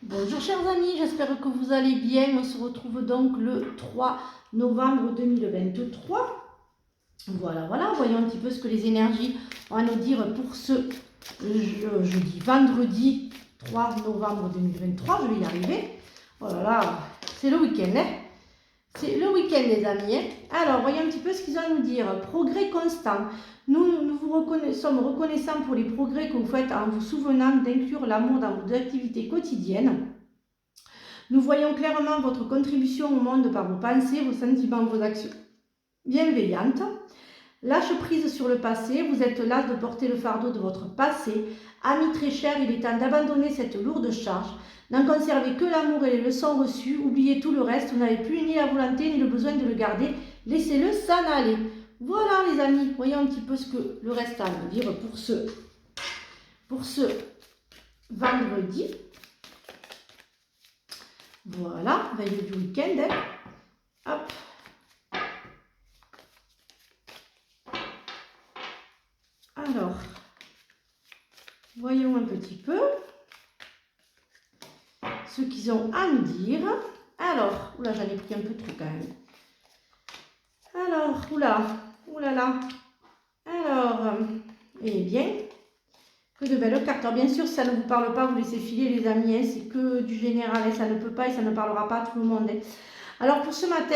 Bonjour chers amis, j'espère que vous allez bien. On se retrouve donc le 3 novembre 2023. Voilà, voyons un petit peu ce que les énergies ont à nous dire pour ce jeudi, vendredi 3 novembre 2023. Je vais y arriver. Oh là là, c'est le week-end, hein? C'est le week-end les amis, hein? Alors, voyons un petit peu ce qu'ils ont à nous dire. Progrès constant. Nous sommes reconnaissants pour les progrès que vous faites en vous souvenant d'inclure l'amour dans vos activités quotidiennes. Nous voyons clairement votre contribution au monde par vos pensées, vos sentiments, vos actions bienveillantes. Lâche prise sur le passé, vous êtes là de porter le fardeau de votre passé. Amis très chers, il est temps d'abandonner cette lourde charge. N'en conservez que l'amour et les leçons reçues. Oubliez tout le reste, vous n'avez plus ni la volonté ni le besoin de le garder. Laissez-le s'en aller. Voilà les amis, voyons un petit peu ce que le reste a à nous dire pour ce vendredi. Voilà, veille du week-end. Hein. Hop. Alors, voyons un petit peu ce qu'ils ont à nous dire. Alors, oula, j'en ai pris un peu trop quand même. Alors, oulala. Alors, eh bien, que de belles cartes. Alors, bien sûr, si ça ne vous parle pas, vous laissez filer les amis. Hein, c'est que du général, hein, ça ne peut pas et ça ne parlera pas à tout le monde. Hein. Alors, pour ce matin,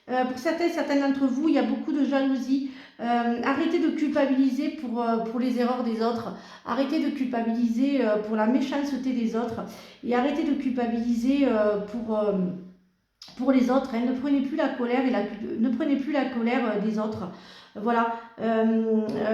pour certains d'entre vous, il y a beaucoup de jalousie. Arrêtez de culpabiliser pour les erreurs des autres. Arrêtez de culpabiliser pour la méchanceté des autres. Et arrêtez de culpabiliser pour les autres. Hein. Ne prenez plus la colère des autres. Voilà,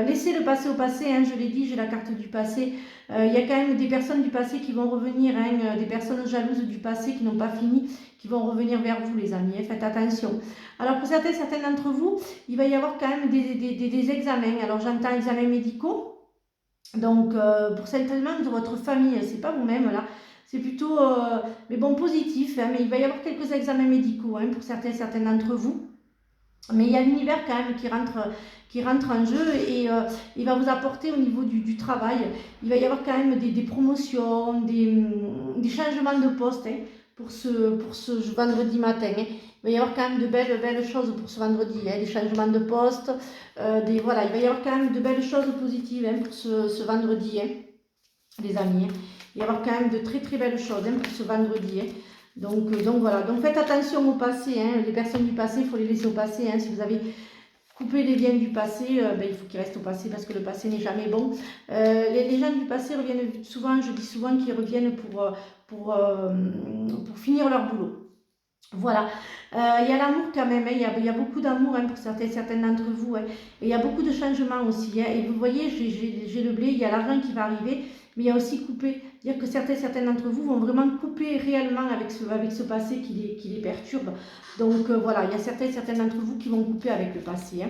laissez le passé au passé, hein, je l'ai dit, j'ai la carte du passé. Il y a quand même des personnes du passé qui vont revenir, hein, des personnes jalouses du passé qui n'ont pas fini, qui vont revenir vers vous les amis, hein, faites attention. Alors pour certains d'entre vous, il va y avoir quand même des examens. Alors j'entends examens médicaux, donc pour certains membres de votre famille, c'est pas vous-même là. C'est plutôt, mais bon, positif, hein, mais il va y avoir quelques examens médicaux hein, pour certains d'entre vous. Mais il y a l'univers quand même qui rentre en jeu et il va vous apporter au niveau du travail. Il va y avoir quand même des promotions, des changements de poste hein, pour ce vendredi matin. Hein. Il va y avoir quand même de belles choses pour ce vendredi. Hein, des changements de poste, voilà, il va y avoir quand même de belles choses positives hein, pour ce vendredi, hein, les amis. Hein. Il va y avoir quand même de très belles choses hein, pour ce vendredi. Hein. Donc voilà, donc faites attention au passé, hein. Les personnes du passé, il faut les laisser au passé. Hein. Si vous avez coupé les liens du passé, il faut qu'ils restent au passé parce que le passé n'est jamais bon. Les gens du passé reviennent souvent, je dis souvent qu'ils reviennent pour finir leur boulot. Voilà, il y a l'amour quand même, hein. Il y a beaucoup d'amour hein, pour certains d'entre vous. Hein. Et il y a beaucoup de changements aussi. Hein. Et vous voyez, j'ai le blé, il y a l'argent qui va arriver, mais il y a aussi couper. Dire que certains d'entre vous vont vraiment couper réellement avec ce passé qui les perturbe. Donc voilà, il y a certains d'entre vous qui vont couper avec le passé. Hein.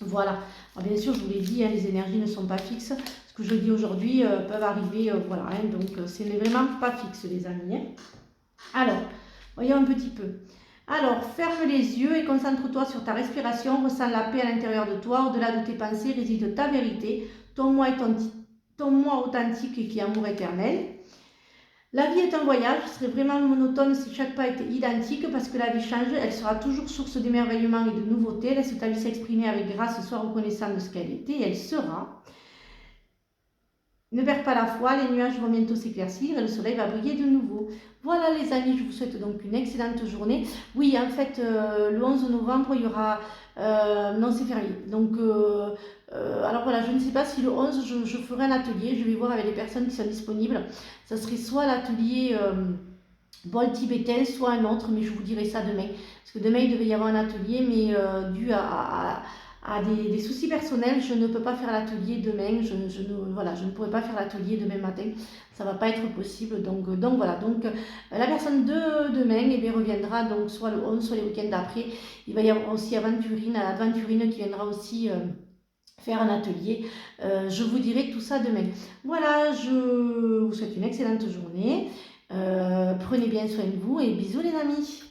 Voilà, alors, bien sûr, je vous l'ai dit, hein, les énergies ne sont pas fixes. Ce que je dis aujourd'hui peuvent arriver, voilà. Hein, donc ce n'est vraiment pas fixe, les amis. Hein. Alors, voyons un petit peu. Alors, ferme les yeux et concentre-toi sur ta respiration. Ressens la paix à l'intérieur de toi. Au-delà de tes pensées réside ta vérité. Ton moi authentique et qui est amour éternel. La vie est un voyage. Ce serait vraiment monotone si chaque pas était identique parce que la vie change. Elle sera toujours source d'émerveillement et de nouveautés. Laisse ta vie s'exprimer avec grâce. Sois reconnaissant de ce qu'elle était et elle sera. Ne perds pas la foi, les nuages vont bientôt s'éclaircir et le soleil va briller de nouveau. Voilà les amis, je vous souhaite donc une excellente journée. Oui, en fait, le 11 novembre, il y aura... non, c'est férié. Donc, alors voilà, je ne sais pas si le 11, je ferai un atelier. Je vais voir avec les personnes qui sont disponibles. Ça serait soit l'atelier bol tibétain, soit un autre, mais je vous dirai ça demain. Parce que demain, il devait y avoir un atelier, mais dû à des soucis personnels, je ne peux pas faire l'atelier demain, je ne pourrai pas faire l'atelier demain matin, ça ne va pas être possible, donc voilà, donc la personne de demain eh bien, reviendra donc soit le 11, soit les week-ends d'après. Il va y avoir aussi Aventurine qui viendra aussi faire un atelier, je vous dirai tout ça demain. Voilà, je vous souhaite une excellente journée, prenez bien soin de vous et bisous les amis.